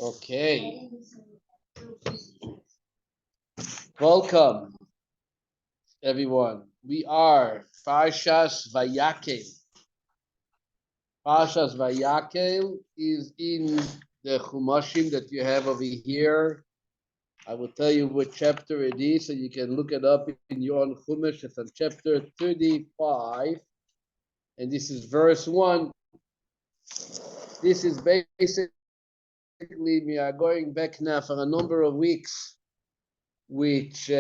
Okay. Welcome, everyone. We are Parshas Vayakhel. Parshas Vayakhel is in the Chumashim that you have over here. I will tell you what chapter it is, so you can look it up in your own Chumash. It's on chapter 35, and this is verse 1. This is basically, we are going back now for a number of weeks, which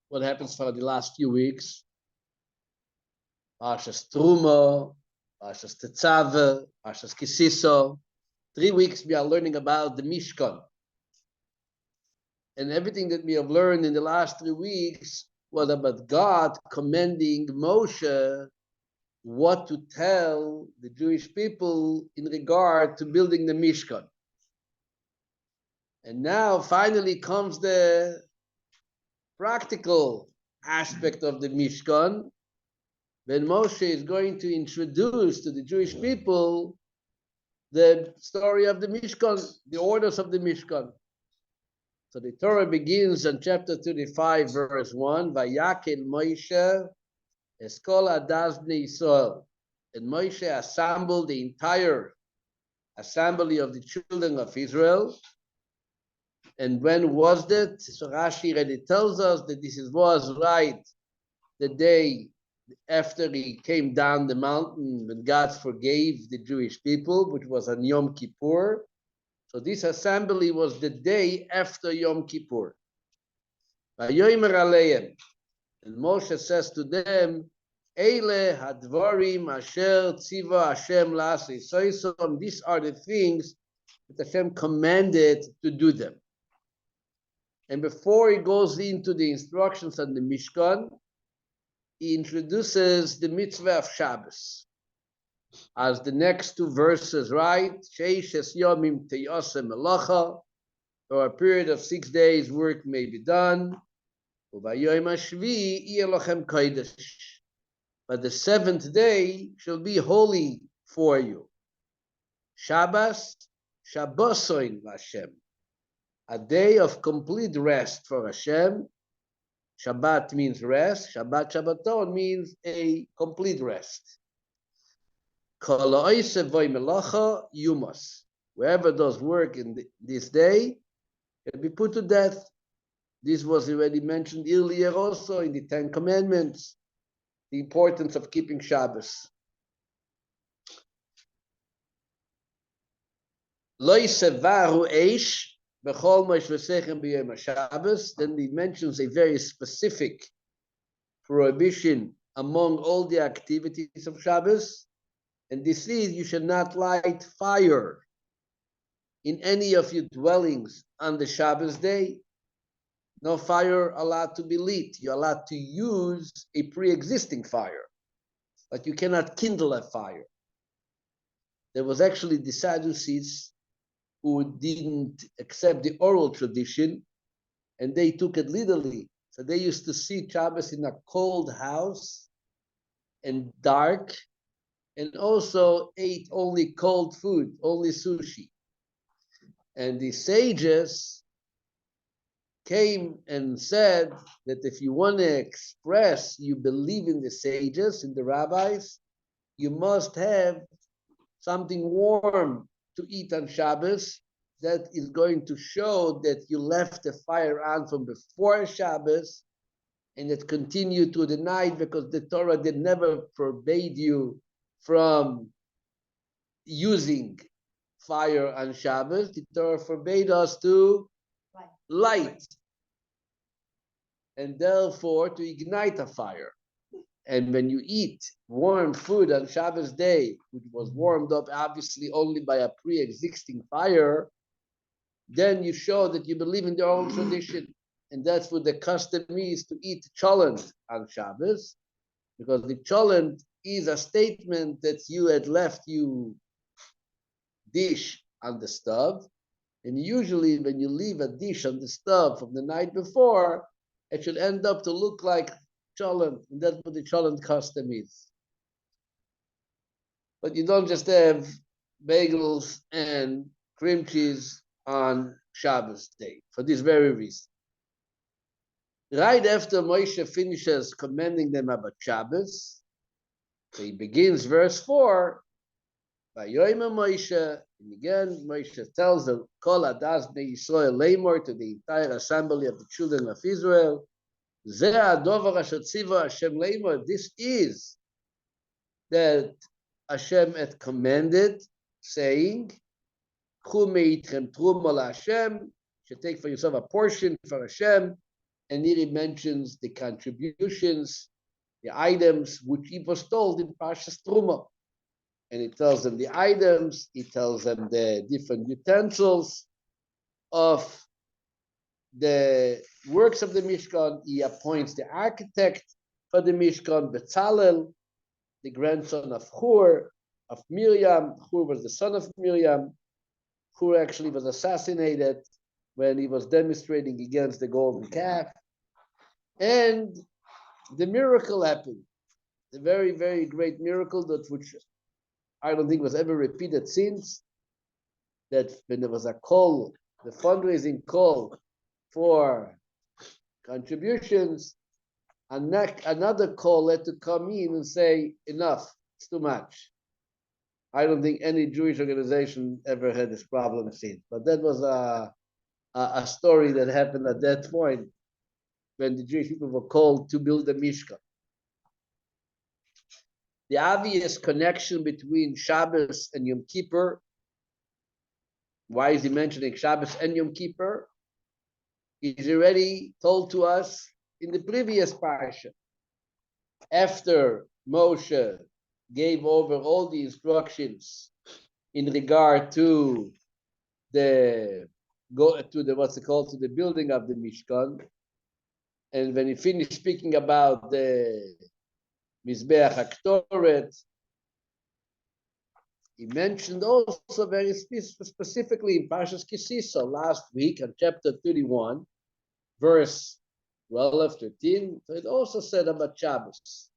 what happens for the last few weeks. Parshas Truma, Parshas Tetzaveh, Parshas Kisiso. 3 weeks we are learning about the Mishkan. And everything that we have learned in the last 3 weeks was about God commanding Moshe what to tell the Jewish people in regard to building the Mishkan. And now finally comes the practical aspect of the Mishkan, when Moshe is going to introduce to the Jewish people the story of the Mishkan, the orders of the Mishkan. So the Torah begins on chapter 35, verse 1, Vayakhel Moshe es kol adas bnei Yisrael. And Moshe assembled the entire assembly of the children of Israel. And when was that? So Rashi already tells us that this was right the day after he came down the mountain when God forgave the Jewish people, which was on Yom Kippur. So this assembly was the day after Yom Kippur. Vayomer aleim, and Moshe says to them, Eile hadvarim asher tziva Hashem la'aseh. So these are the things that Hashem commanded to do them. And before he goes into the instructions on the Mishkan, he introduces the mitzvah of Shabbos. As the next 2 verses write, Sheishes yomim teyosem melacha, for a period of 6 days work may be done. Uvayoyim hashvi yeh lochem kodesh, but the 7th day shall be holy for you. Shabbos, Shabbosoin Hashem, a day of complete rest for Hashem. Shabbat means rest. Shabbat Shabbaton means a complete rest. Whoever does work in this day can be put to death. This was already mentioned earlier also in the 10 Commandments, the importance of keeping Shabbos. Then he mentions a very specific prohibition among all the activities of Shabbos, and this is you should not light fire in any of your dwellings on the Shabbos day. No fire allowed to be lit. You're allowed to use a pre-existing fire, but you cannot kindle a fire. There was actually the Sadducees who didn't accept the oral tradition, and they took it literally. So they used to see Shabbos in a cold house and dark, and also ate only cold food, only sushi. And the sages came and said that if you want to express you believe in the sages, in the rabbis, you must have something warm to eat on Shabbos that is going to show that you left the fire on from before Shabbos and it continued through the night, because the Torah did never forbade you from using fire on Shabbos. The Torah forbade us to light and therefore to ignite a fire. And when you eat warm food on Shabbos day, which was warmed up obviously only by a pre-existing fire, then you show that you believe in their own tradition. And that's what the custom is, to eat cholent on Shabbos, because the cholent is a statement that you had left you dish on the stove. And usually when you leave a dish on the stove from the night before, it should end up to look like cholent, and that's what the cholent custom is. But you don't just have bagels and cream cheese on Shabbos day for this very reason. Right after Moshe finishes commanding them about Shabbos, so he begins verse 4, Vayomer Moshe, and again Moshe tells the Kol Adas Bnei Yisrael Lamor to the entire assembly of the children of Israel, Zeh Adover Asher Tziva Hashem Lamor, this is that Hashem had commanded, saying, Chu meitchem truma LaHashem, should take for yourself a portion for Hashem, and here he mentions the contributions, the items which he was told in Parshas Truma. And he tells them the items, he tells them the different utensils of the works of the Mishkan. He appoints the architect for the Mishkan, Bezalel, the grandson of Hur, of Miriam. Hur was the son of Miriam. Hur actually was assassinated when he was demonstrating against the golden calf. And the miracle happened. The very, very great miracle that which I don't think was ever repeated since, that when there was a call, the fundraising call for contributions, another call had to come in and say, enough, it's too much. I don't think any Jewish organization ever had this problem since. But that was a story that happened at that point when the Jewish people were called to build the Mishkan. The obvious connection between Shabbos and Yom Kippur, why is he mentioning Shabbos and Yom Kippur, is already told to us in the previous Parsha. After Moshe gave over all the instructions in regard to the building of the Mishkan, and when he finished speaking about the Mizbeach HaKtoret, he mentioned also very specifically in Parshas Kisisa last week on chapter 31, verse 12, 13, so it also said about Shabbos.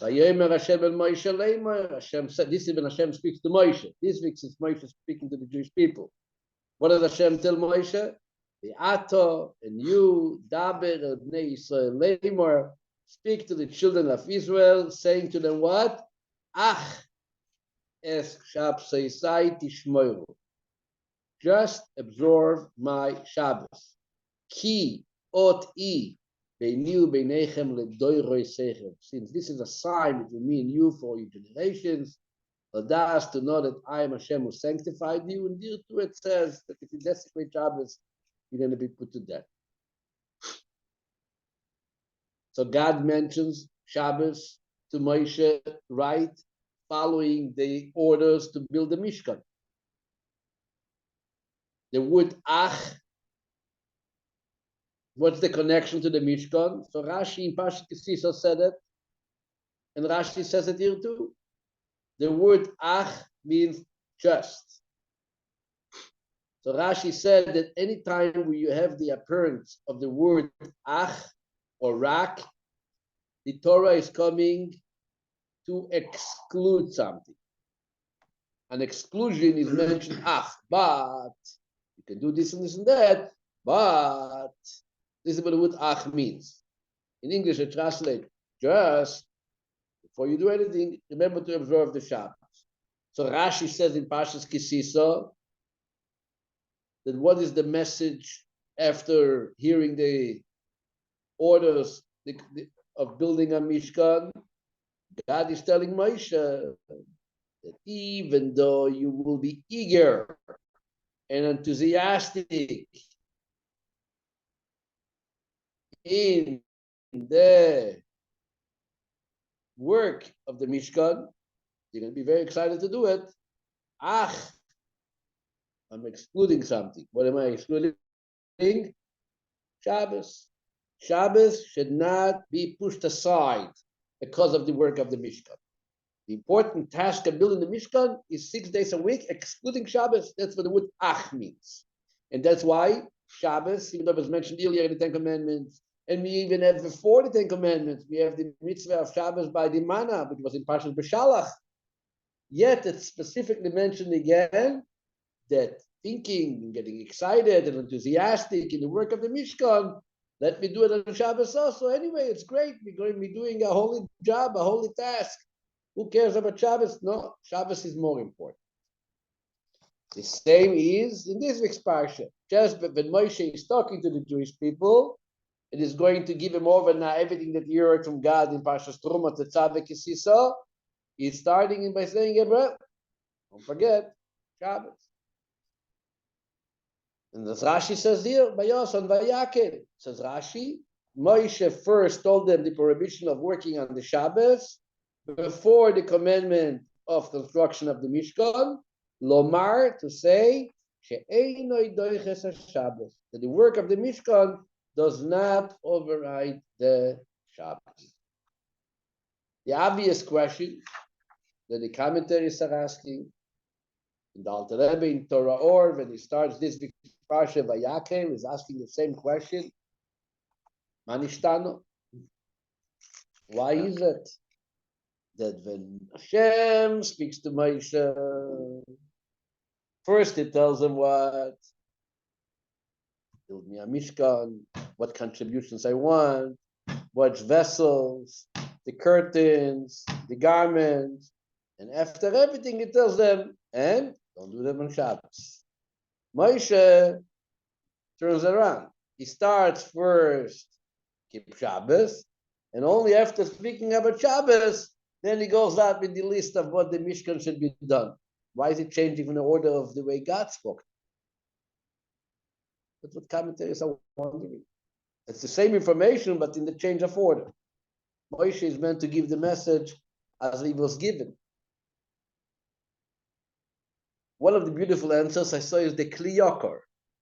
Vayomer Hashem el Moshe Lamor, Hashem said, this is when Hashem speaks to Moshe. This week is Moshe speaking to the Jewish people. What does Hashem tell Moshe? The Ato and you, Daber el Bnei Yisrael Lamor, speak to the children of Israel, saying to them what? Ach es Shabsai tishmoru. Just observe my Shabbos. Ki ot I beinu beinechem ledoiroi sechem. Since this is a sign between me and you for your generations, Ladas, to know that I am Hashem who sanctified you, and here too it says that if you desecrate Shabbos, you're going to be put to death. So God mentions Shabbos to Moshe right following the orders to build the Mishkan. The word Ach, what's the connection to the Mishkan? So Rashi in Parsha Kisisa said it, and Rashi says it here too. The word Ach means just. So Rashi said that any time where you have the appearance of the word Ach or Rak, the Torah is coming to exclude something. An exclusion is mentioned, but you can do this and this and that, but this is what the word Ach means. In English, it translates just. Before you do anything, remember to observe the Shabbos. So Rashi says in Parshas Kisisa that what is the message after hearing the orders of building a Mishkan? God is telling Moshe that even though you will be eager and enthusiastic in the work of the Mishkan, you're going to be very excited to do it. I'm excluding something. What am I excluding? Shabbos. Shabbos should not be pushed aside because of the work of the Mishkan. The important task of building the Mishkan is 6 days a week, excluding Shabbos. That's what the word Ach means. And that's why Shabbos, even though it was mentioned earlier in the Ten Commandments, and we even have before the Ten Commandments, we have the mitzvah of Shabbos by the manna, which was in Parshas Beshalach. Yet it's specifically mentioned again that thinking and getting excited and enthusiastic in the work of the Mishkan, let me do it on Shabbos also. Anyway, it's great. We're going to be doing a holy job, a holy task. Who cares about Shabbos? No, Shabbos is more important. The same is in this week's Parsha. Just when Moshe is talking to the Jewish people, it is going to give him over now everything that he heard from God in Parsha Truma to Tzavek Yisiso. He's starting by saying, don't forget, Shabbos. And as Rashi says here, Bayos on Vayakhel, says Rashi, Moshe first told them the prohibition of working on the Shabbos before the commandment of construction of the Mishkan, Lomar, to say, that the work of the Mishkan does not override the Shabbos. The obvious question that the commentaries are asking, in the Alter Rebbe in Torah Or, when he starts this Parsha Vayakhel, is asking the same question. Manishtano. Why is it that when Hashem speaks to Moshe, first he tells him what? Build me a Mishkan, what contributions I want, what vessels, the curtains, the garments, and after everything he tells them, and don't do them on Shabbos. Moshe turns around. He starts first, keep Shabbos, and only after speaking about Shabbos, then he goes out with the list of what the Mishkan should be done. Why is it changing from the order of the way God spoke? That's what commentators are wondering. It's the same information, but in the change of order. Moshe is meant to give the message as he was given. One of the beautiful answers I saw is the Kli Yakar.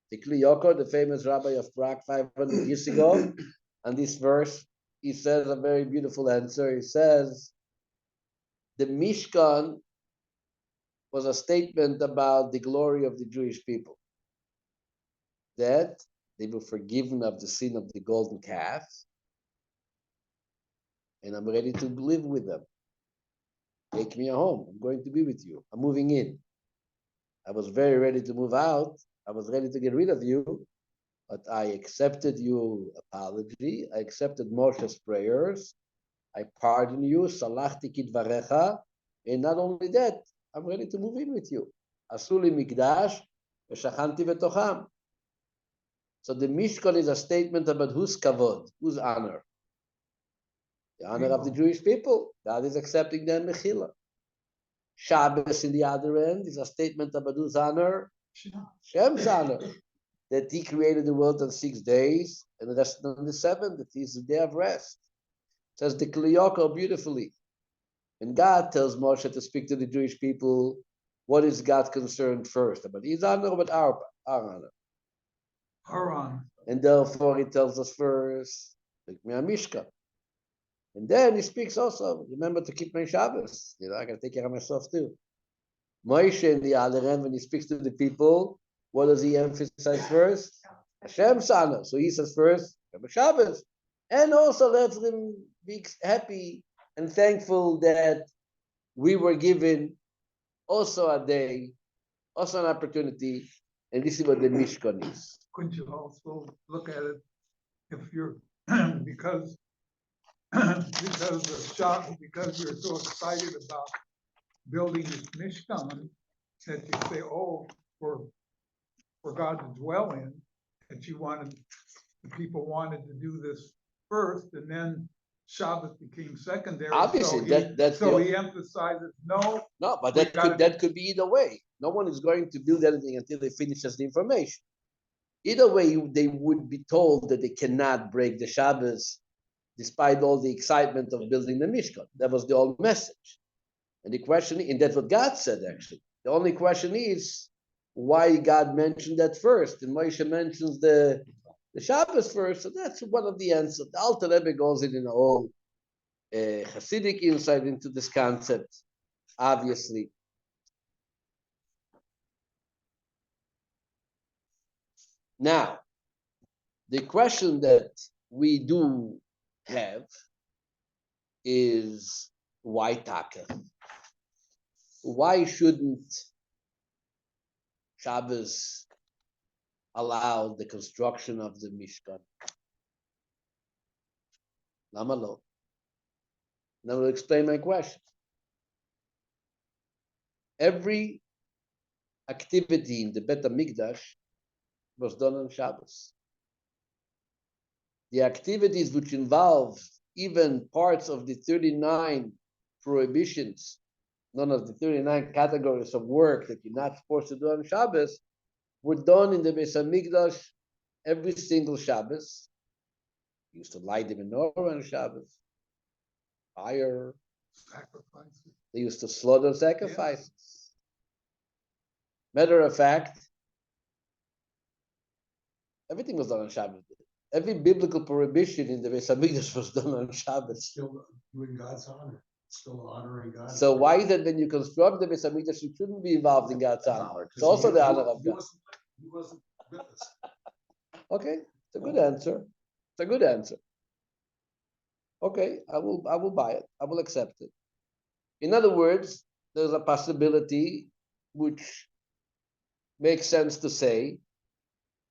The Kli Yakar, the famous rabbi of Prague 500 years ago, and this verse, he says a very beautiful answer. He says, the Mishkan was a statement about the glory of the Jewish people, that they were forgiven of the sin of the golden calf, and I'm ready to live with them. Take me home. I'm going to be with you. I'm moving in. I was very ready to move out. I was ready to get rid of you, but I accepted your apology. I accepted Moshe's prayers. I pardon you. Salachti kidvarecha. And not only that, I'm ready to move in with you. Asuli mikdash v'shachanti v'tocham. So the Mishkan is a statement about whose kavod, whose honor. The honor of the Jewish people. God is accepting their mechila. Shabbos, in the other end, is a statement about whose honor? Shem's honor. That he created the world on 6 days, and the rest on the 7th, that is the day of rest. Says the Kli Yakar beautifully. And God tells Moshe to speak to the Jewish people, what is God concerned first? About his honor or about our honor? Our honor. And therefore he tells us first, take me a Mishkan. And then he speaks also, remember to keep my Shabbos. I got to take care of myself too. Moshe, in the other end, when he speaks to the people, what does he emphasize first? Hashem's honor. So he says first, Shabbos. And also let them be happy and thankful that we were given also a day, also an opportunity, and this is what the Mishkan is. Couldn't you also look at it if you're because you're so excited about building this Mishkan that you say, oh, for God to dwell in, that the people wanted to do this first, and then Shabbat became secondary. Obviously, so he emphasizes no. No, but that could be either way. No one is going to build anything until they finishes the information. Either way, they would be told that they cannot break the Shabbos, despite all the excitement of building the Mishkan. That was the whole message. And the question, and that's what God said actually. The only question is why God mentioned that first, and Moshe mentions the Shabbos first. So that's one of the answers. The Alter Rebbe goes in a whole Hasidic insight into this concept, obviously. Now, the question that we do have is why Taka? Why shouldn't Shabbos allowed the construction of the Mishkan. Lama lo? Now I'll explain my question. Every activity in the Bet HaMikdash was done on Shabbos. The activities which involve even parts of the 39 prohibitions, none of the 39 categories of work that you're not supposed to do on Shabbos, were done in the Beis HaMikdash every single Shabbos. You used to light the menorah on Shabbos, fire. Sacrifices. They used to slaughter sacrifices. Matter of fact, everything was done on Shabbos. Every biblical prohibition in the Beis HaMikdash was done on Shabbos. Still doing God's honor, still honoring God. So why is it when you construct the Beis HaMikdash, you shouldn't be involved in God's honor? It's also the honor of God. He wasn't with us. Okay, it's a good answer. It's a good answer. Okay, I will buy it. I will accept it. In other words, there's a possibility which makes sense to say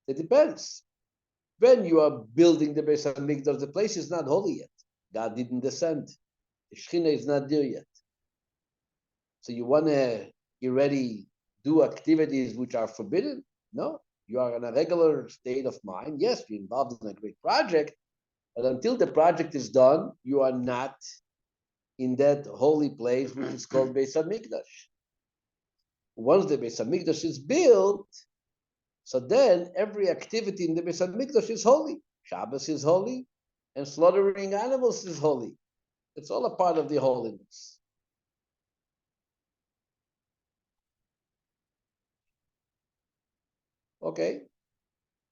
it depends. When you are building the Beis HaMikdash, the place is not holy yet. God didn't descend. The Shekhinah is not there yet. So you want to already do activities which are forbidden? No. You are in a regular state of mind. Yes, you're involved in a great project, but until the project is done, you are not in that holy place which is called Beis HaMikdash. Once the Beis HaMikdash is built, so then every activity in the Beis HaMikdash is holy. Shabbos is holy, and slaughtering animals is holy. It's all a part of the holiness. Okay,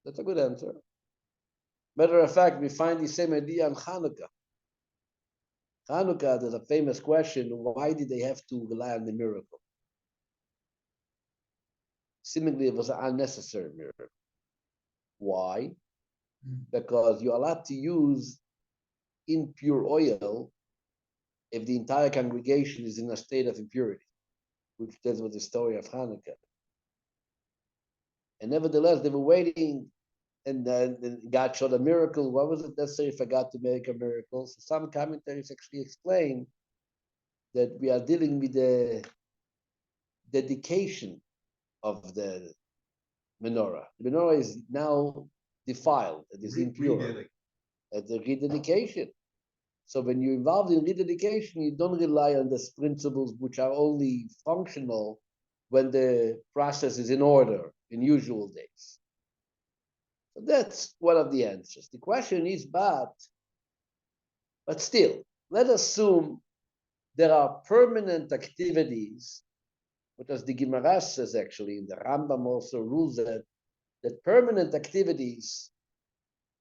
that's a good answer. Matter of fact, we find the same idea on Hanukkah. Hanukkah, there's a famous question, why did they have to rely on the miracle? Seemingly it was an unnecessary miracle. Why? Because you're allowed to use impure oil if the entire congregation is in a state of impurity, which that was the story of Hanukkah. And nevertheless, they were waiting, and then God showed a miracle. Why was it necessary for God to make a miracle? So some commentaries actually explain that we are dealing with the dedication of the menorah. The menorah is now defiled, it is impure. It's a rededication. So when you're involved in rededication, you don't rely on these principles which are only functional when the process is in order in usual days. So that's one of the answers. The question is, but still, let's assume there are permanent activities, what as the Gemara says actually, the Rambam also rules that permanent activities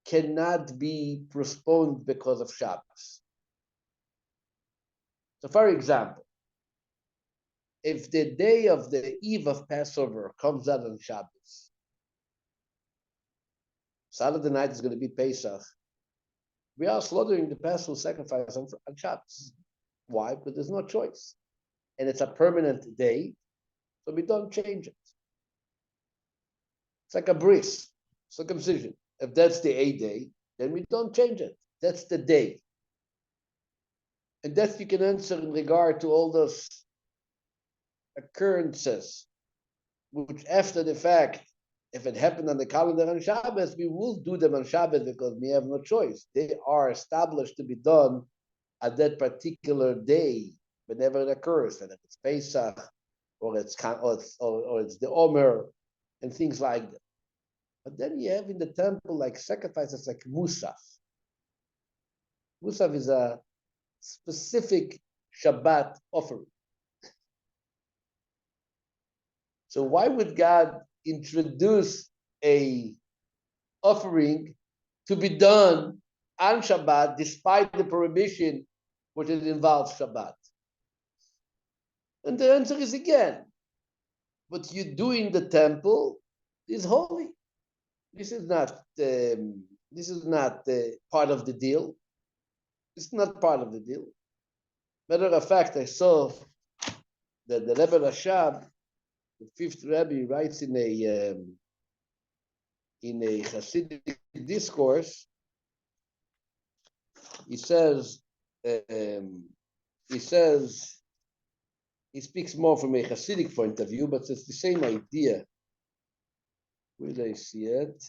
cannot be postponed because of Shabbos. So for example, if the day of the eve of Passover comes out on Shabbos, Saturday night is going to be Pesach, we are slaughtering the Passover sacrifice on Shabbos. Why? Because there's no choice. And it's a permanent day, so we don't change it. It's like a bris, circumcision. If that's the A day, then we don't change it. That's the day. And that you can answer in regard to all those occurrences, which after the fact, if it happened on the calendar on Shabbos, we will do them on Shabbos because we have no choice. They are established to be done at that particular day, whenever it occurs, whether it's Pesach or it's the Omer and things like that. But then you have in the temple like sacrifices like Musaf. Musaf is a specific Shabbat offering. So why would God introduce a offering to be done on Shabbat despite the prohibition which it involves Shabbat? And the answer is again, what you do in the temple is holy. This is not part of the deal. It's not part of the deal. Matter of fact, I saw that the Rebbe Rashab the fifth Rabbi writes in a Hasidic discourse. He says, he speaks more from a Hasidic point of view, but it's the same idea. Where did I see it?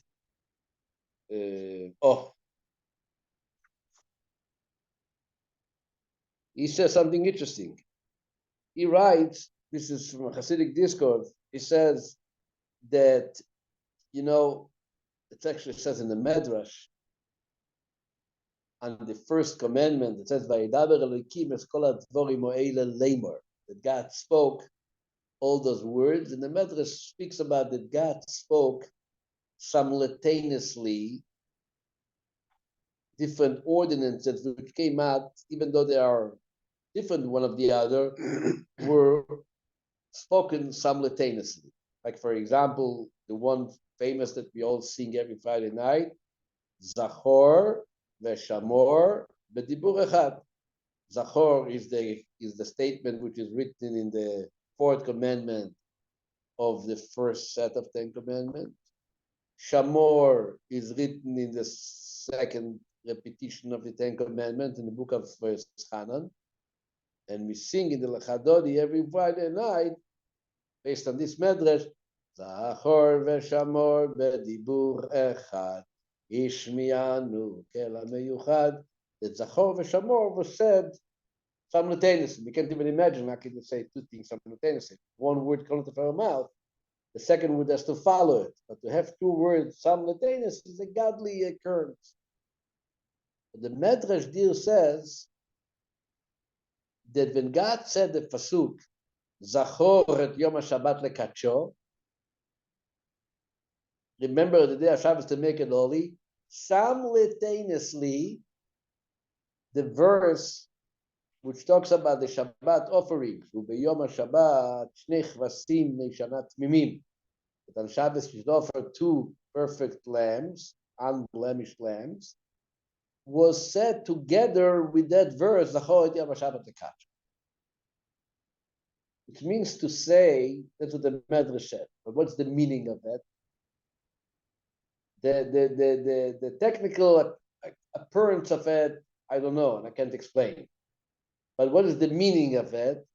He says something interesting. He writes, this is from a Hasidic discourse, he says that, it actually says in the Medrash, on the first commandment, it says, Vayidaber Elokim es kol hadvorim ha'ele lemor, that God spoke all those words, and the Medrash speaks about that God spoke simultaneously different ordinances which came out, even though they are different one of the other, were spoken simultaneously. Like, for example, the one famous that we all sing every Friday night, Zachor Veshamor Bedibur Echad. Zachor is the statement which is written in the fourth commandment of the first set of 10 commandments. Shamor is written in the second repetition of the 10 commandments in the book of First Hanan. And we sing in the Lechadodi every Friday night, based on this medrash, Zachor Veshamor Bedibur Echad, Ishmianu Kela Meyuchad. That Zachor Veshamor was said simultaneously. We can't even imagine how can you say two things simultaneously. One word comes out of our mouth, the second word has to follow it. But to have two words simultaneously is a godly occurrence. But the Medrash deal says that when God said the pasuk, Zachor et Yom HaShabbat lekacho, remember the day of Shabbos to make it holy, simultaneously, the verse which talks about the Shabbat offerings, Ubeyom HaShabbat shnei chvasim neishanat mimim, that on Shabbos you should offer two perfect lambs, unblemished lambs, was said together with that verse, Zachor et Yom HaShabbat lekacho. Which means to say, that's what the Medrash said. But what's the meaning of that? The technical appearance of it, I don't know, and I can't explain. But what is the meaning of it?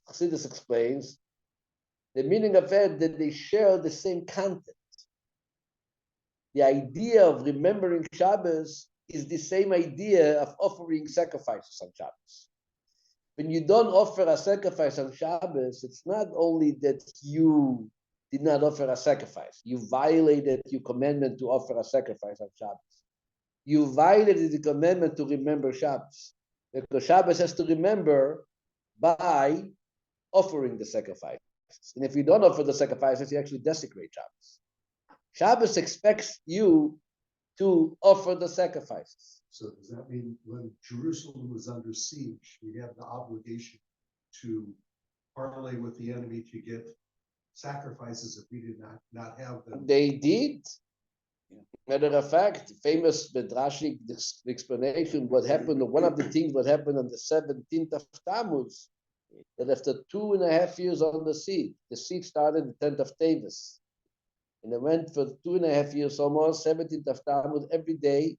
Chassidus explains, the meaning of it that they share the same content. The idea of remembering Shabbos is the same idea of offering sacrifices on Shabbos. When you don't offer a sacrifice on Shabbos, it's not only that you did not offer a sacrifice. You violated your commandment to offer a sacrifice on Shabbos. You violated the commandment to remember Shabbos. Because Shabbos has to remember by offering the sacrifices. And if you don't offer the sacrifices, you actually desecrate Shabbos. Shabbos expects you to offer the sacrifices. So does that mean when Jerusalem was under siege, we have the obligation to parlay with the enemy to get sacrifices if we did not have them? They did. Matter of fact, famous Midrashic explanation, what happened, one of the things what happened on the 17th of Tammuz, that after 2.5 years on the siege started the 10th of Tavis. And it went for 2.5 years almost, 17th of Tammuz, every day,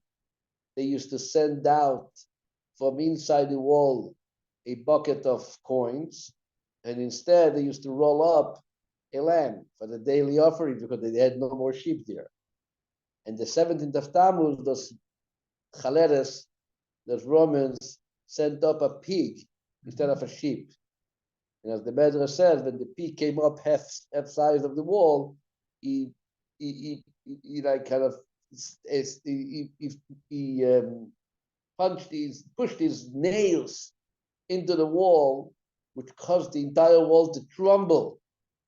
they used to send out from inside the wall a bucket of coins, and instead they used to roll up a lamb for the daily offering because they had no more sheep there. And the 17th of Tammuz, those Chaleres, those Romans, sent up a pig instead of a sheep. And as the Medrash says, when the pig came up half size of the wall, he like kind of pushed his nails into the wall, which caused the entire wall to crumble.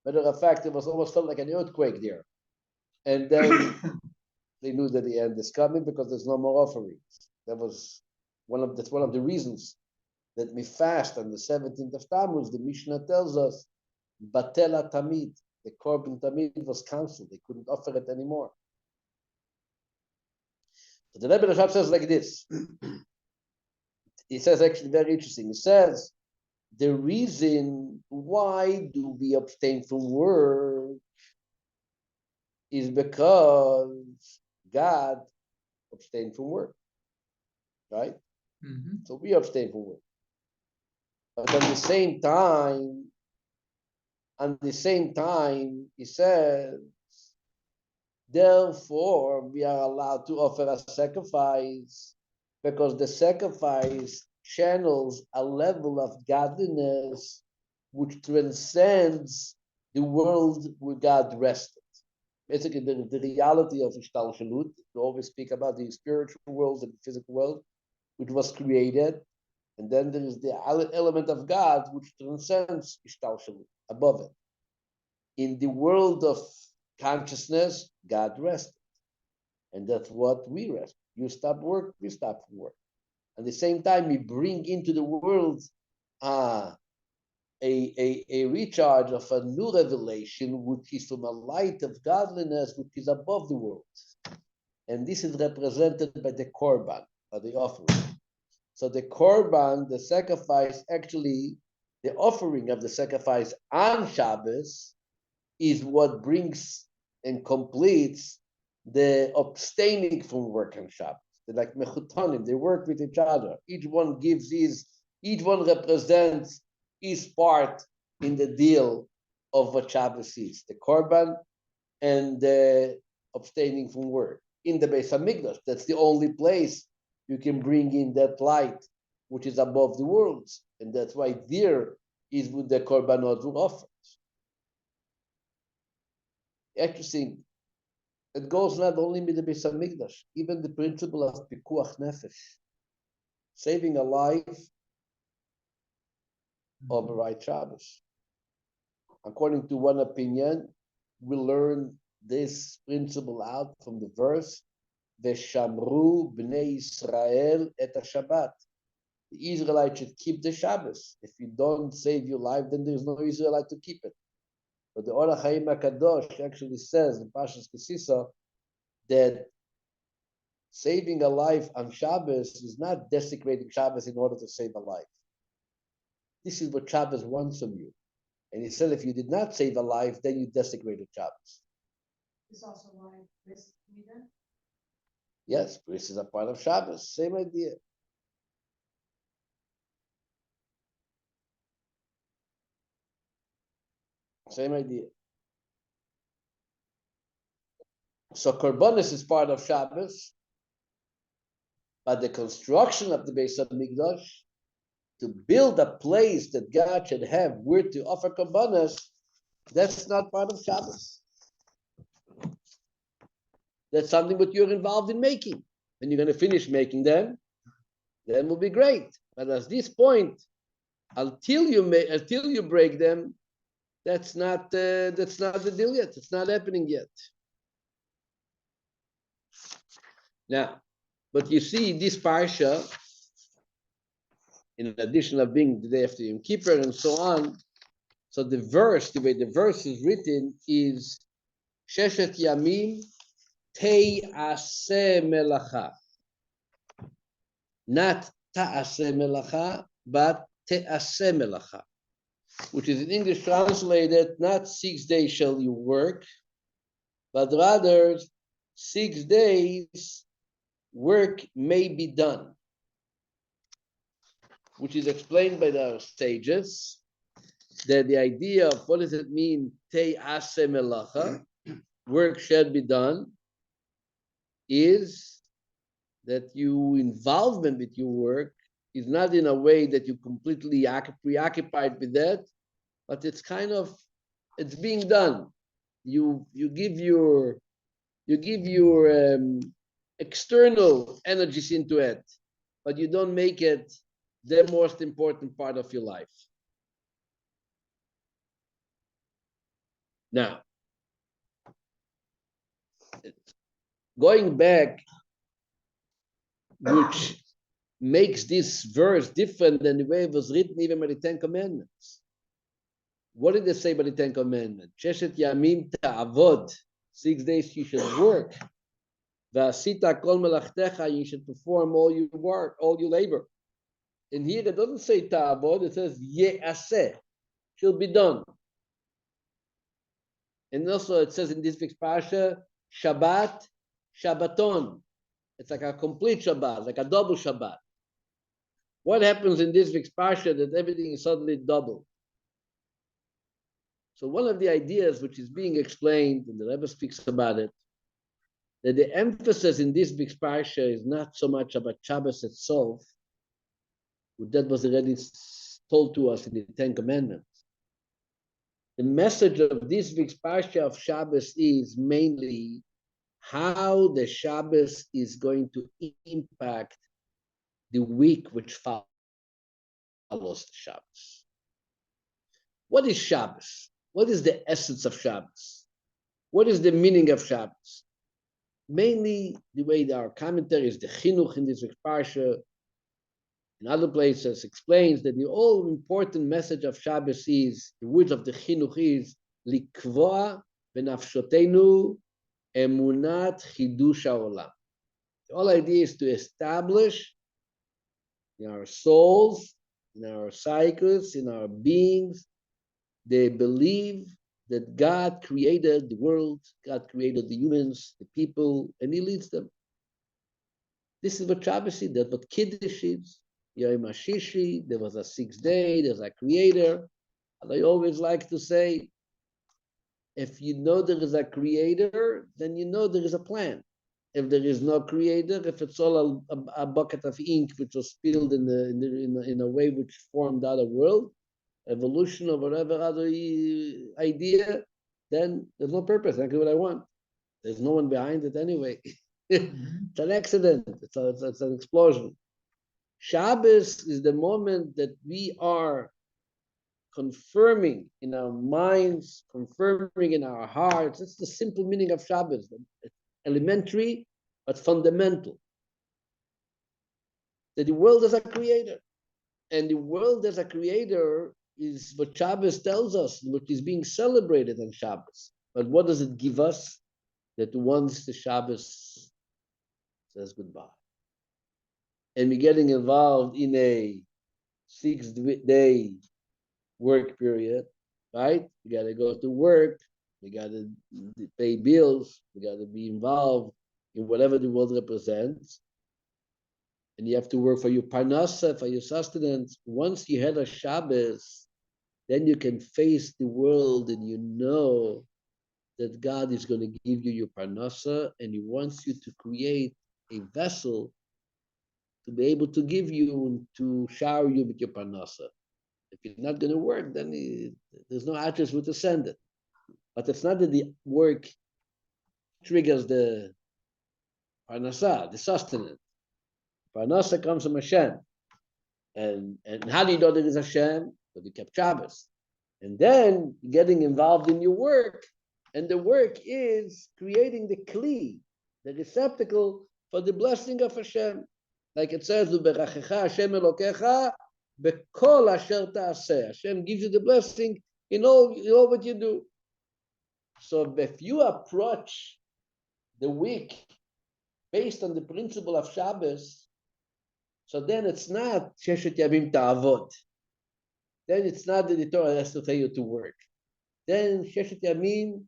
Matter of fact, it was almost felt like an earthquake there. And then they knew that the end is coming because there's no more offerings. That's one of the reasons that we fast on the 17th of Tammuz. The Mishnah tells us, Batela Tamid, the Korban Tamid was canceled. They couldn't offer it anymore. So the Rebbe Rashab says like this. He says actually very interesting. He says the reason why do we abstain from work is because God abstained from work, right? Mhm. So we abstain from work. But at the same time, he says, therefore, we are allowed to offer a sacrifice because the sacrifice channels a level of godliness which transcends the world where God rested. Basically, the reality of Ishtal Shalut, we always speak about the spiritual world and the physical world, which was created. And then there is the element of God which transcends Ishtal Shalut, above it. In the world of consciousness, God rested. And that's what we rest. You stop work, we stop work. At the same time, we bring into the world a recharge of a new revelation, which is from a light of godliness, which is above the world. And this is represented by the korban, or the offering. So the korban, the sacrifice, actually, the offering of the sacrifice on Shabbos is what brings and completes the abstaining from work on Shabbos. They're like mechutanim, they work with each other. Each one represents his part in the deal of what Shabbos is, the korban and the abstaining from work. In the Beis Hamikdash, that's the only place you can bring in that light, which is above the worlds. And that's why there is with the korbanot were offered. Interesting. It goes not only with the Beis Hamikdash, even the principle of pikuach nefesh, saving a life, override Shabbos. According to one opinion, we learn this principle out from the verse, Veshamru bnei Israel et Shabbat. The Israelites should keep the Shabbos. If you don't save your life, then there's no Israelite to keep it. But the Or HaChaim HaKadosh actually says in Parsha Kisisa that saving a life on Shabbos is not desecrating Shabbos in order to save a life. This is what Shabbos wants from you. And he said if you did not save a life, then you desecrated Shabbos. This also why this neither. Yes, bris is a part of Shabbos. Same idea. Same idea. So Korbanos is part of Shabbos, but the construction of the Beis Hamikdash, to build a place that God should have where to offer Korbanos, that's not part of Shabbos. That's something that you're involved in making. When you're going to finish making them, then will be great. But at this point, until you break them, that's not the deal yet. It's not happening yet. Now, but you see this parsha, in addition of being the day after Yom Kippur and so on, so the way the verse is written is Sheshet Yamim Te'aseh Melacha. Not Ta'aseh Melacha, but Te'aseh Melacha, which is in English translated, not 6 days shall you work, but rather 6 days work may be done, which is explained by the sages, that the idea of what does it mean, Te'aseh Melacha, work shall be done, is that your involvement with your work is not in a way that you're completely preoccupied with that, but it's it's being done. You give your external energies into it, but you don't make it the most important part of your life. Now, going back, which makes this verse different than the way it was written even by the Ten Commandments. What did they say by the Ten Commandments? Sheshet Yamim Ta'avod, 6 days you should work. V'asita kol melachtecha, you should perform all your work, all your labor. And here it doesn't say ta'avod, it says ye'aseh, shall be done. And also it says in this week's Parsha, Shabbat, Shabbaton. It's like a complete Shabbat, like a double Shabbat. What happens in this week's Parsha that everything is suddenly double? So one of the ideas which is being explained, and the Rebbe speaks about it, that the emphasis in this week's Parsha is not so much about Shabbos itself, that was already told to us in the Ten Commandments. The message of this week's Parsha of Shabbos is mainly how the Shabbos is going to impact the week which follows the Shabbos. What is Shabbos? What is the essence of Shabbos? What is the meaning of Shabbos? Mainly, the way our commentary is the chinuch in this week's Parsha, in other places, explains that the all-important message of Shabbos is, the words of the chinuch is, likvoa benafshotenu emunat chidush haolam. The whole idea is to establish in our souls, in our psyches, in our beings, they believe that God created the world, God created the humans, the people, and He leads them. This is what Shabbos is, that's what Kiddush is. Yom HaShishi, there was a 6th day, there's a creator. And I always like to say, if you know there is a creator, then you know there is a plan. If there is no creator, if it's all a bucket of ink which was spilled in a way which formed other world, evolution or whatever other idea, then there's no purpose. I do what I want. There's no one behind it anyway. It's an accident. It's an explosion. Shabbos is the moment that we are confirming in our minds, confirming in our hearts. It's the simple meaning of Shabbos. It's elementary, but fundamental. That the world is a creator. And the world as a creator is what Shabbos tells us, which is being celebrated on Shabbos. But what does it give us? That once the Shabbos says goodbye, and we're getting involved in a 6-day work period, right? We got to go to work, we got to pay bills, we got to be involved in whatever the world represents. And you have to work for your parnasa, for your sustenance. Once you had a Shabbos, then you can face the world and you know that God is going to give you your parnasa and He wants you to create a vessel to be able to give you, to shower you with your parnasa. If you're not going to work, then there's no address where to send it. But it's not that the work triggers the parnasa, the sustenance. Parnasa comes from Hashem. And how do you know there is Hashem? Because you kept Shabbos. And then getting involved in your work. And the work is creating the kli, the receptacle for the blessing of Hashem. Like it says, "Uberachecha Hashem Elokecha bekol asher ta'aseh." Hashem gives you the blessing in all what you do. So if you approach the week based on the principle of Shabbos, so then it's not Sheshet Yamim Ta'avod. Then it's not that the Torah has to tell you to work. Then Sheshet Yamim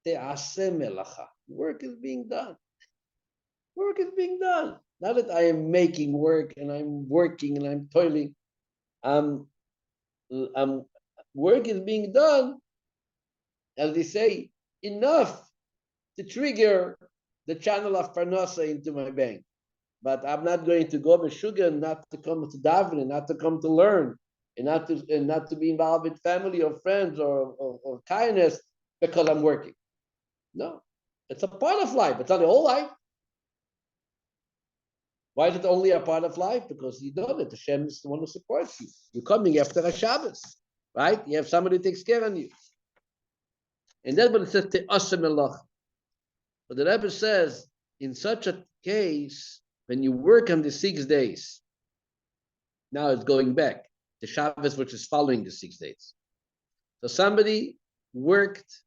Te'aseh Melacha. Work is being done. Work is being done. Not that I am making work and I'm working and I'm toiling. Work is being done, as they say, enough to trigger the channel of parnasa into my bank. But I'm not going to go b'shuga and not to come to daven and not to come to learn and not to be involved with family or friends or kindness because I'm working. No, it's a part of life. It's not the whole life. Why is it only a part of life? Because you know that Hashem is the one who supports you. You're coming after a Shabbos, right? You have somebody who takes care of you. And that's what it says, Te'aseh Melacha. But the Rebbe says, in such a case, when you work on the 6 days, now it's going back, the Shabbos which is following the 6 days. So somebody worked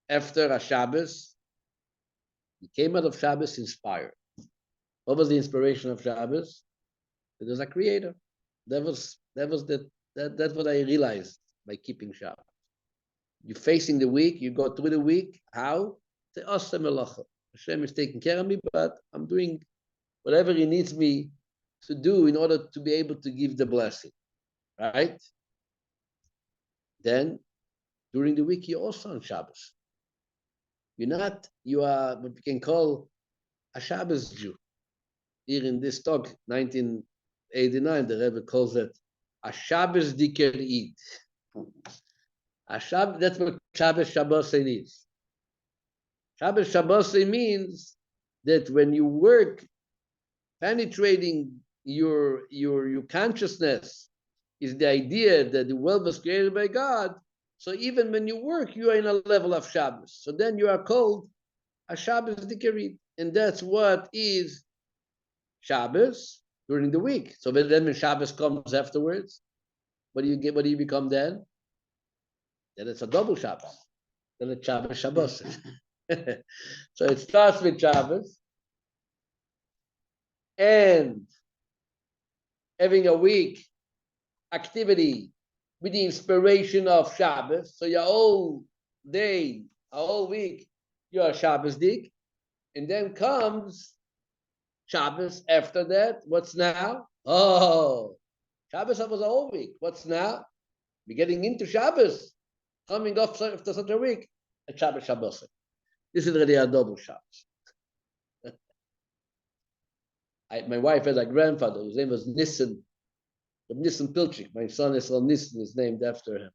after a Shabbos, he came out of Shabbos inspired. What was the inspiration of Shabbos? That there's a creator. That's what I realized by keeping Shabbat. You're facing the week, you go through the week. How? Say, Osem Melacha. Hashem is taking care of me, but I'm doing whatever He needs me to do in order to be able to give the blessing. Right? Then during the week, you're also on Shabbos. You are what we can call a Shabbos Jew. Here in this talk, 1989, the Rebbe calls it a Shabbos Diker Eid. That's what Shabbos Shabbosai is. Shabbos Shabbosai means that when you work, penetrating your consciousness is the idea that the world was created by God. So even when you work, you are in a level of Shabbos. So then you are called a Shabbos Dikerit. And that's what is Shabbos during the week. So then when Shabbos comes afterwards, what do you become then? Then it's a double Shabbos. Then it's Shabbos Shabbos. So it starts with Shabbos and having a week activity with the inspiration of Shabbos. So your whole day, a whole week, you are Shabbos dik. And then comes Shabbos after that. What's now? Oh, Shabbos was a whole week. What's now? We're getting into Shabbos. Coming off after such a week, a Shabbos Shabbos. This is really a double Shabbos. My wife had a grandfather whose name was Nissen Pilchik. My son Israel Nissen is named after him.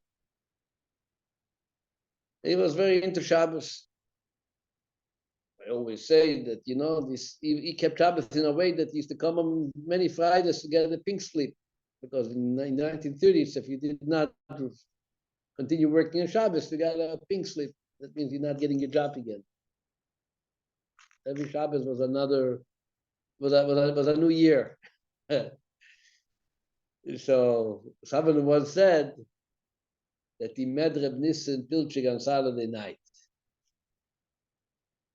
He was very into Shabbos. I always say that, he kept Shabbos in a way that he used to come on many Fridays to get a pink slip. Because in the 1930s, if you did not continue working on Shabbos, you got a pink slip. That means you're not getting your job again. Every Shabbos was a new year. So someone once said that he met Reb Nissen Pilchik on Saturday night.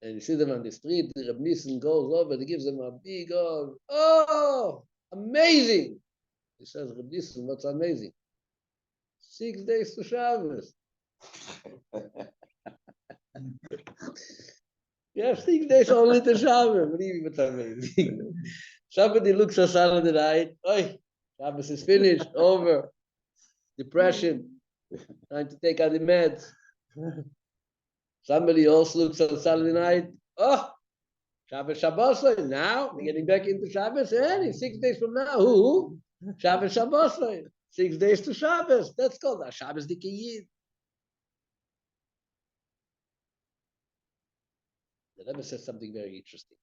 And you see them on the street, Reb Nissen goes over, he gives them a big hug. Oh, amazing! He says, Reb Nissen, what's amazing? 6 days to Shabbos. You have 6 days only to Shabbos. What do you mean what's amazing? Somebody looks on Saturday night, oi, Shabbos is finished, over. Depression, trying to take out the meds. Somebody else looks on Saturday night, oh, Shabbos Shabbos, now we're getting back into Shabbos, and 6 days from now, who? Shabbos Shabbos, 6 days to Shabbos. That's called a Shabbos Dikiyid. The Rebbe says something very interesting.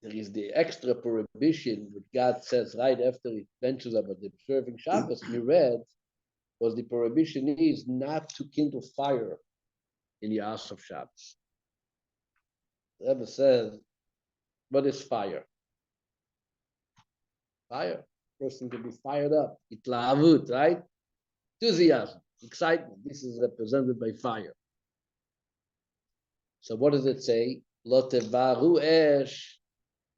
There is the extra prohibition which God says right after He mentions about the observing Shabbos. We read was the prohibition is not to kindle fire in the house of Shabbos. The Rebbe says, what is fire? Fire. Person can be fired up. Itlaavut, right? Enthusiasm, excitement. This is represented by fire. So what does it say? Lo tevaru esh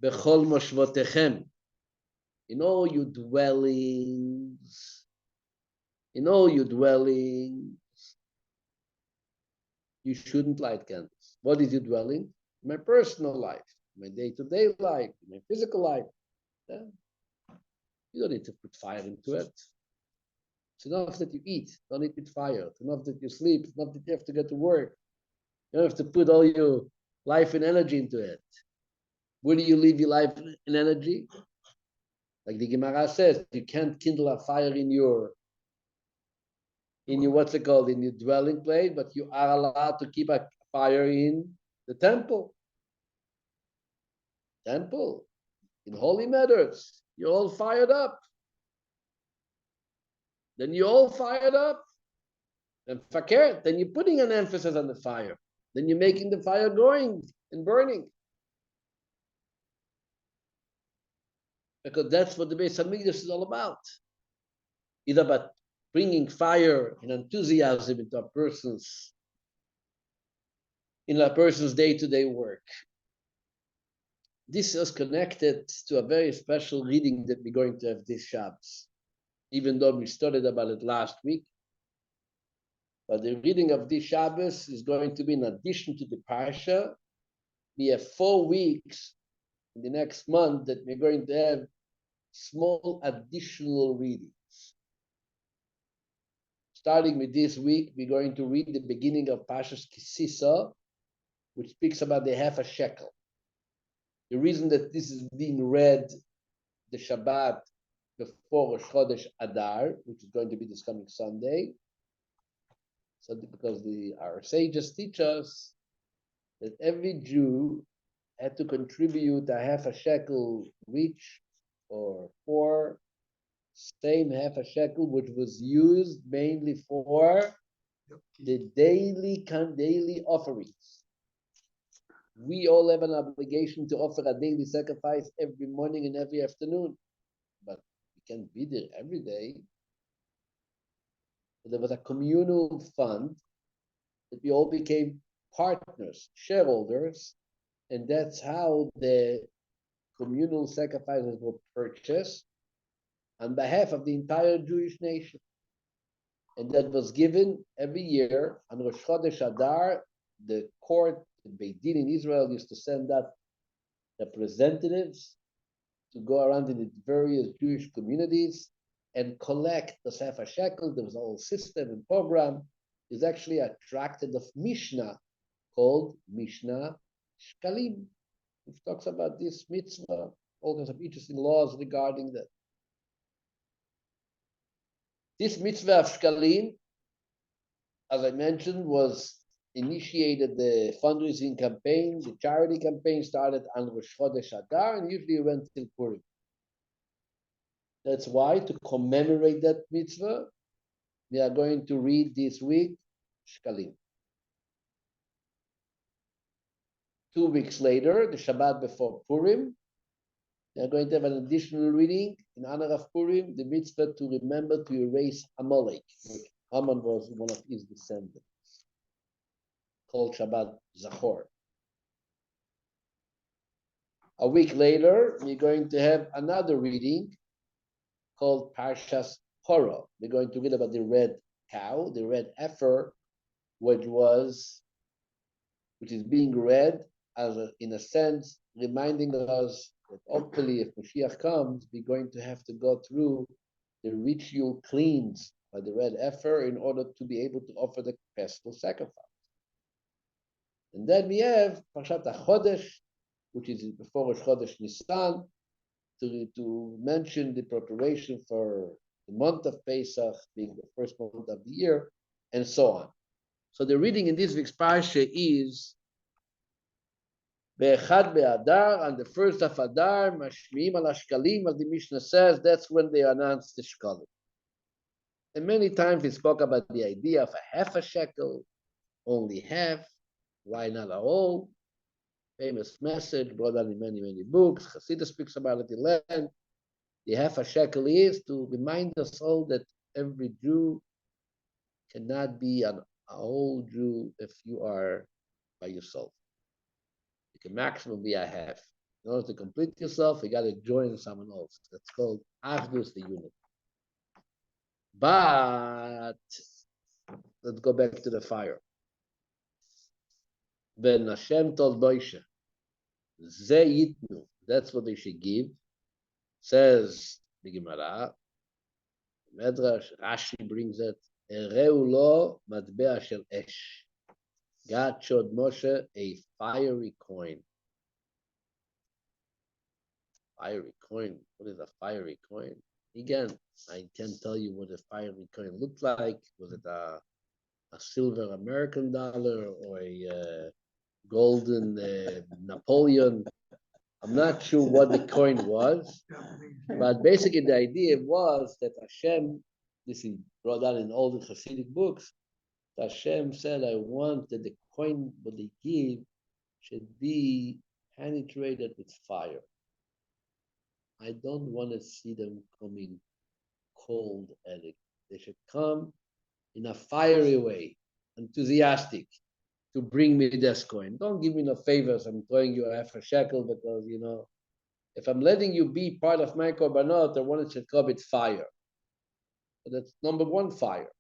bechol moshvotechem. In all your dwellings, you shouldn't light candles. What is your dwelling? My personal life, my day-to-day life, my physical life. Yeah. You don't need to put fire into it. It's enough that you eat. Don't need to put fire. It's enough that you sleep. It's enough that you have to get to work. You don't have to put all your life and energy into it. Where do you leave your life and energy? Like the Gemara says, you can't kindle a fire in your what's it called, in your dwelling place, but you are allowed to keep a fire in the temple. In holy matters, you're all fired up. Then you're all fired up. And fakir, then you're putting an emphasis on the fire. Then you're making the fire going and burning. Because that's what the Beis Hamikdash is all about. It's about bringing fire and enthusiasm into a person's day-to-day work. This is connected to a very special reading that we're going to have this Shabbos, even though we studied about it last week. But the reading of this Shabbos is going to be in addition to the Parsha. We have 4 weeks in the next month that we're going to have small additional readings. Starting with this week, we're going to read the beginning of Parshas Kisisa, which speaks about the half a shekel. The reason that this is being read the Shabbat before Rosh Chodesh Adar, which is going to be this coming Sunday, so because our sages teach us that every Jew had to contribute a half a shekel each or poor, same half a shekel, which was used mainly for the daily offerings. We all have an obligation to offer a daily sacrifice every morning and every afternoon, but we can't be there every day. So there was a communal fund that we all became partners, shareholders, and that's how the communal sacrifices were purchased on behalf of the entire Jewish nation. And that was given every year on Rosh Chodesh Adar. The court, the Beit Din in Israel, used to send out representatives to go around in the various Jewish communities and collect the half a shekel. There was a whole system and program. Is actually a tractate of Mishnah called Mishnah Shkalim, which talks about this mitzvah, all kinds of interesting laws regarding that. This mitzvah of Shkalim, as I mentioned, was initiated the fundraising campaign. The charity campaign started on Rosh Chodesh Adar and usually went till Purim. That's why, to commemorate that mitzvah, we are going to read this week Shkalim. 2 weeks later, the Shabbat before Purim, we are going to have an additional reading in honor of Purim, the mitzvah to remember to erase Amalek, which Haman was one of his descendants, called Shabbat Zachor. A week later, we're going to have another reading called Parshas Korah. We're going to read about the red cow, the red heifer, which is being read as in a sense, reminding us that hopefully if Mashiach comes, we're going to have to go through the ritual cleans by the red heifer in order to be able to offer the paschal sacrifice. And then we have Parshat HaChodesh, which is before Rosh Chodesh Nisan, to mention the preparation for the month of Pesach being the first month of the year, and so on. So the reading in this week's Parsha is Be'echad Be'adar, on the first of Adar, Mashmi'im al Shkalim, as the Mishnah says, that's when they announce the Shkalim. And many times we spoke about the idea of a half a shekel, only half, why not a whole? Famous message brought out in many, many books. Chassidus speaks about it in Lent. The half a shekel is to remind us all that every Jew cannot be a whole Jew if you are by yourself. You can maximum be a half. In order to complete yourself, you got to join someone else. That's called Achdus, the unit. But let's go back to the fire. When Hashem told Moshe, Ze yitnu, that's what they should give, says the Gemara, Medrash, Rashi brings it, Ereu lo matbea shel esh. God showed Moshe a fiery coin. Fiery coin. What is a fiery coin? Again, I can't tell you what a fiery coin looked like. Was it a silver American dollar or a golden Napoleon? I'm not sure what the coin was, but basically the idea was that Hashem, this is brought out in all the Hasidic books, Hashem said, I want that the coin what they give should be penetrated with fire. I don't want to see them coming cold at it. They should come in a fiery way, enthusiastic. to bring me this coin. Don't give me no favors. I'm throwing you half a shekel because, if I'm letting you be part of my korbanot, I wanted to covet fire. So that's number one, fire.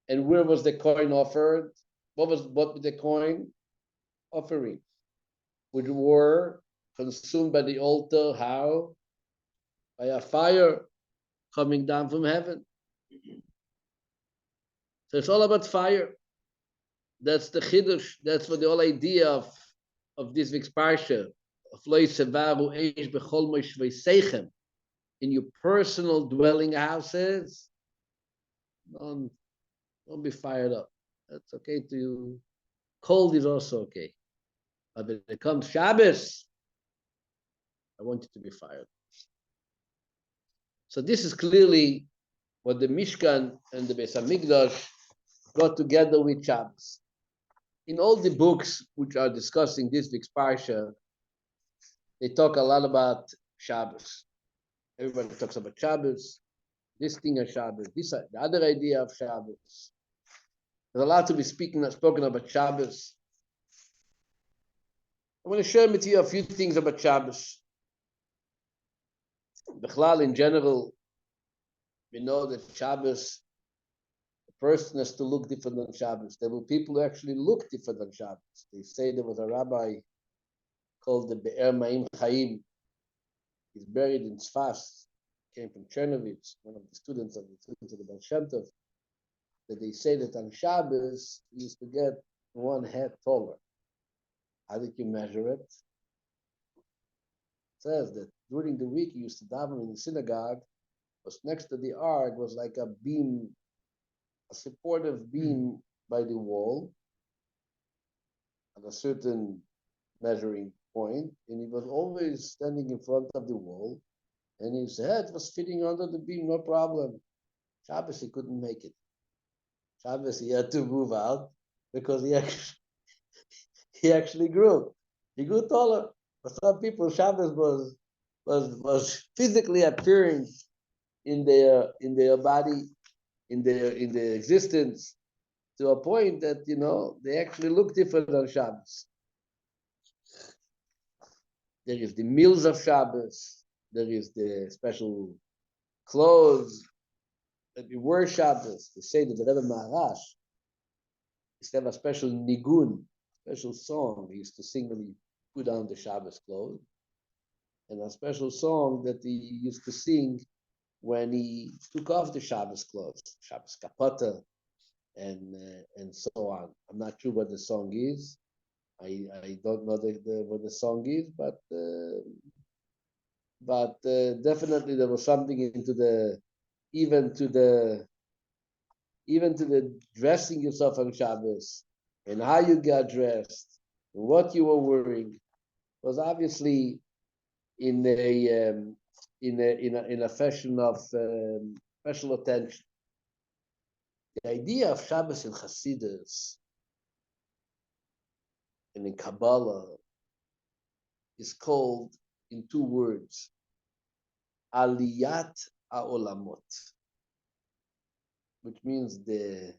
And where was the coin offered? What was the coin? Offering, which were consumed by the altar. How? By a fire coming down from heaven. So it's all about fire. That's the chiddush. That's what the whole idea of this week's parsha of lo yisevaru eish bechol moshvei seichem, in your personal dwelling houses. Don't be fired up. That's okay to you. Cold is also okay. But when it comes Shabbos, I want you to be fired. So this is clearly what the Mishkan and the Beis Hamikdash got together with Shabbos. In all the books which are discussing this week's Parsha, they talk a lot about Shabbos. Everybody talks about Shabbos, this thing of Shabbos, the other idea of Shabbos. There's a lot to be spoken about Shabbos. I want to share with you a few things about Shabbos. Bechlal, in general, we know that Shabbos, the person has to look different on Shabbos. There were people who actually look different on Shabbos. They say there was a rabbi called the Be'er Ma'im Chaim. He's buried in Tzfas, came from Chernovitz, one of the students of the Baal Shem Tov, that they say that on Shabbos, he used to get one head taller. How did you measure it? It says that during the week, he used to daven in the synagogue, was next to the ark was like a beam, a supportive beam by the wall at a certain measuring point, and he was always standing in front of the wall, and his head was fitting under the beam, no problem. Shabbos, he couldn't make it. Shabbos, he had to move out because he actually grew. He grew taller. For some people, Shabbos was physically appearing in their body, in their existence, to a point that they actually look different on Shabbos. There is the meals of Shabbos. There is the special clothes that we wear Shabbos. They say that the Rebbe Maharash used to have a special nigun, special song he used to sing when he put on the Shabbos clothes, and a special song that he used to sing when he took off the Shabbos clothes, Shabbos kapata, and so on. I'm not sure what the song is. I don't know what the song is, but definitely there was something even to the dressing yourself on Shabbos and how you got dressed and what you were wearing was obviously in a fashion of special attention. The idea of Shabbos in Hasidus and in Kabbalah is called in two words, Aliyat Ha'olamot, which means the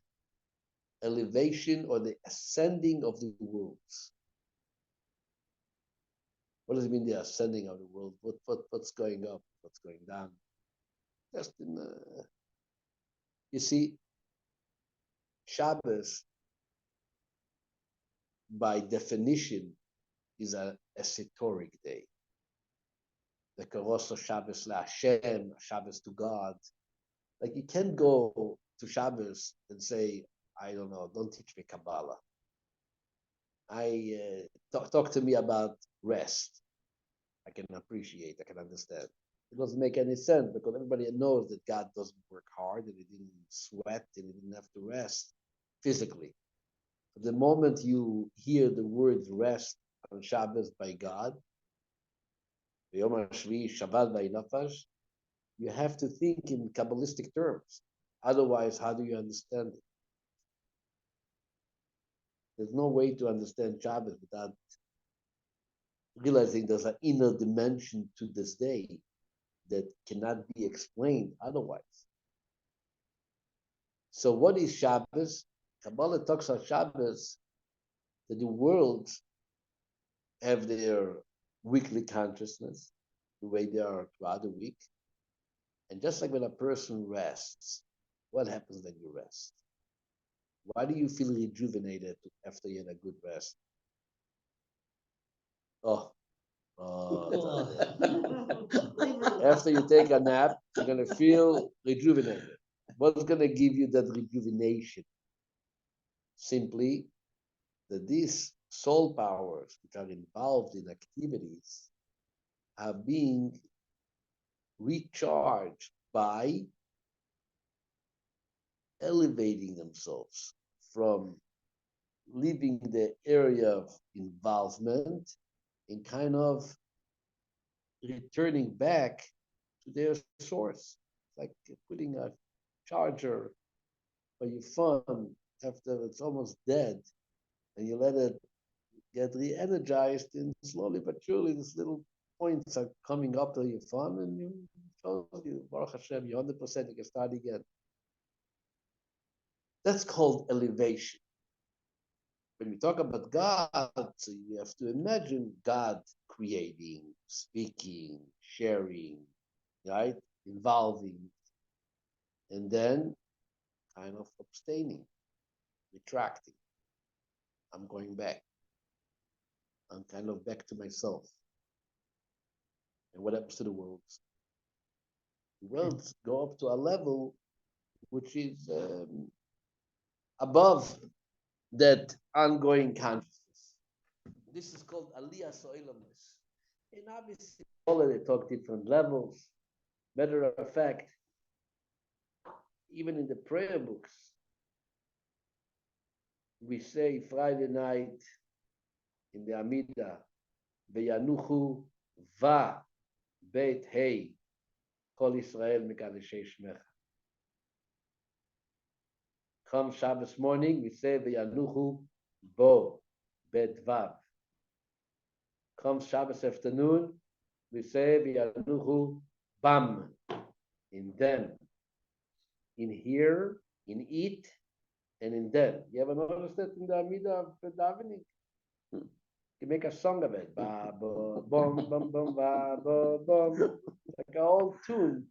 elevation or the ascending of the worlds. What does it mean, the ascending of the world? What's going up? What's going down? Just you see, Shabbos, by definition, is a esoteric day. The Karoso Shabbos LaHashem, Shabbos to God. Like you can't go to Shabbos and say, I don't know, don't teach me Kabbalah. Talk to me about rest. I can appreciate, I can understand. It doesn't make any sense because everybody knows that God doesn't work hard and he didn't sweat and he didn't have to rest physically. But the moment you hear the words rest on Shabbos by God, Shabbat by Nafash, you have to think in Kabbalistic terms. Otherwise, how do you understand it? There's no way to understand Shabbos without realizing there's an inner dimension to this day that cannot be explained otherwise. So what is Shabbos? Kabbalah talks about Shabbos that the worlds have their weekly consciousness, the way they are throughout the week. And just like when a person rests, what happens when you rest? Why do you feel rejuvenated after you had a good rest? Oh, after you take a nap, you're going to feel rejuvenated. What's going to give you that rejuvenation? Simply that these soul powers, which are involved in activities, are being recharged by elevating themselves from leaving the area of involvement and kind of returning back to their source. It's like putting a charger for your phone after it's almost dead, and you let it get re-energized, and slowly but surely these little points are coming up to your phone, and you, Baruch Hashem, you're 100%, you can start again. That's called elevation. When we talk about God, so you have to imagine God creating, speaking, sharing, right? Involving, and then kind of abstaining, retracting. I'm going back. I'm kind of back to myself. And what happens to the worlds? The worlds go up to a level which is above that ongoing consciousness. This is called Aliyah So'ilamus. And obviously, all of they talk different levels. Matter of fact, even in the prayer books, we say Friday night in the Amida, Vayanuchu va beit hei kol Israel mekadeshei shmecha. Come Shabbos morning, we say Vayanuchu bo bet vav. Come Shabbos afternoon, we say Vayanuchu bam, in them, in here, in eat, and in them. You ever notice that in the Amida of davening? You make a song of it. Ba, ba, bum, bum, bum, ba, ba, bum. Like an old tune.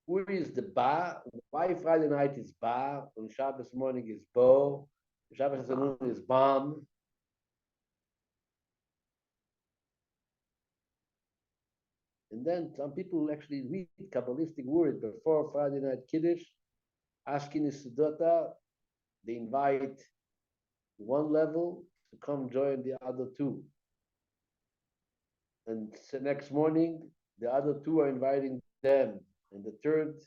Where is the ba? Why Friday night is ba? On Shabbos morning is bo. Shabbos afternoon is bam. And then some people actually read Kabbalistic word before Friday night Kiddush, asking his Sudota, they invite one level to come join the other two. And the next morning, the other two are inviting them, and the third.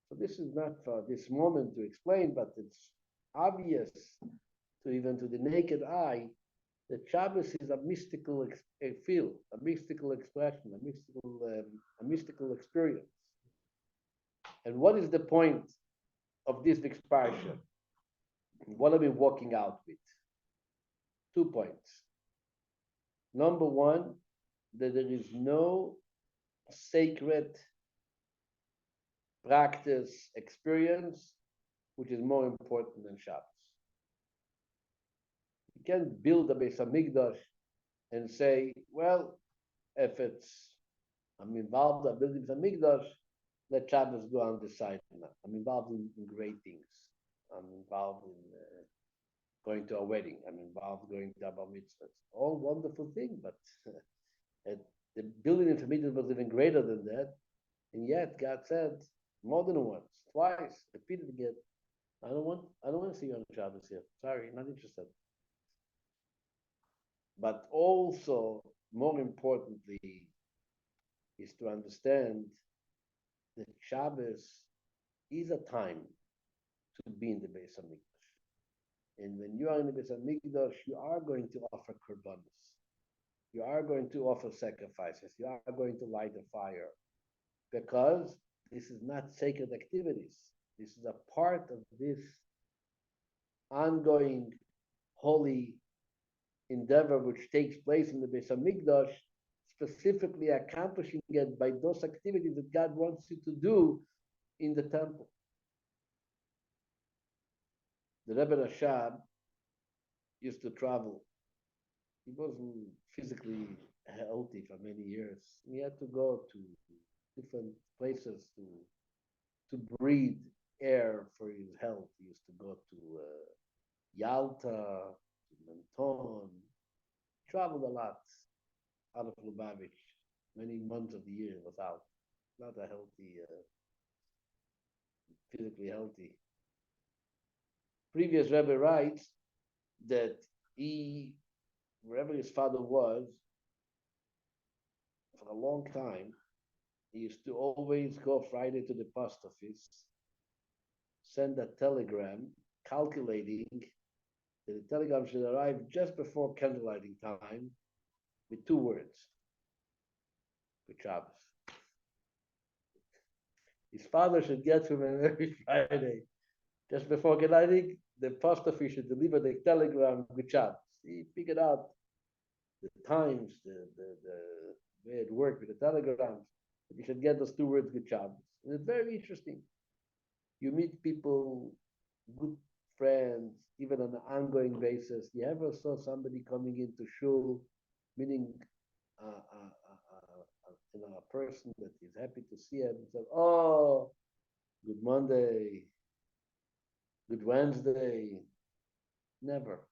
So this is not for this moment to explain, but it's obvious to even to the naked eye that Shabbos is a mystical feel, a mystical expression, a mystical experience. And what is the point of this week's Parsha? What are we walking out with? 2 points. Number one, that there is no sacred practice, experience, which is more important than Shabbos. You can't build a Beis Hamikdash and say, well, if I'm involved in building Beis Hamikdash, let Shabbos go on the side. No, I'm involved in great things. I'm involved in going to a wedding. I'm involved going to a bar mitzvah. All wonderful things, but the building in Hamikdash was even greater than that. And yet God said more than once, twice, repeated again, I don't want to see you on Shabbos here. Sorry, not interested. But also, more importantly, is to understand that Shabbos is a time to be in the Beis Hamikdash. And when you are in the Beis Hamikdash, you are going to offer korbanos. You are going to offer sacrifices. You are going to light the fire. Because this is not sacred activities. This is a part of this ongoing holy endeavor which takes place in the Beis Hamikdash, specifically accomplishing it by those activities that God wants you to do in the temple. The Rebbe Rashab used to travel. He wasn't physically healthy for many years. He had to go to different places to breathe air for his health. He used to go to Yalta, to Menton, traveled a lot out of Lubavitch. Many months of the year was out. Not a healthy, physically healthy. Previous Rebbe writes that he, wherever his father was, for a long time, he used to always go Friday to the post office, send a telegram calculating that the telegram should arrive just before candlelighting time with 2 words, for Shabbos. His father should get to him every Friday, just before candlelighting, the post office should deliver the telegram with Shabbos. He figured out the times, the way it worked with the telegrams. You should get those 2 words with Shabbos. And it's very interesting. You meet people, good friends, even on an ongoing basis. You ever saw somebody coming into shul, meaning a person that is happy to see him, and said, "Oh, good Monday, good Wednesday." Never.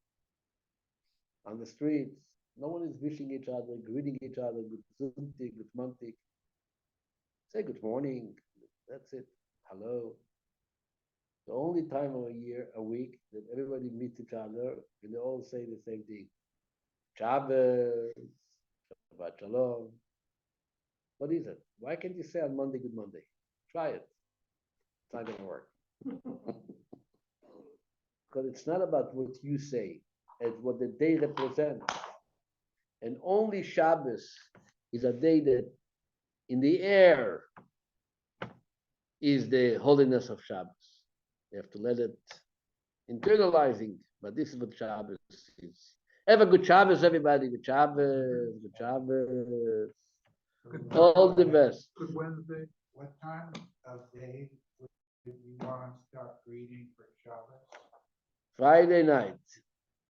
On the streets, no one is wishing each other, greeting each other, good Sunday, good Monday. Say good morning. That's it. Hello. The only time of a week that everybody meets each other and they all say the same thing. Shabbos, Shabbat Shalom. What is it? Why can't you say on Monday, good Monday? Try it. It's not going to work. Because it's not about what you say, it's what the day represents. And only Shabbos is a day that in the air is the holiness of Shabbos. You have to let it internalizing, but this is what Shabbos is. Have a good Shabbos, everybody. Good Shabbos, good Shabbos. All the best. Good Wednesday. What time of day would you want to start reading for Shabbat? Friday night.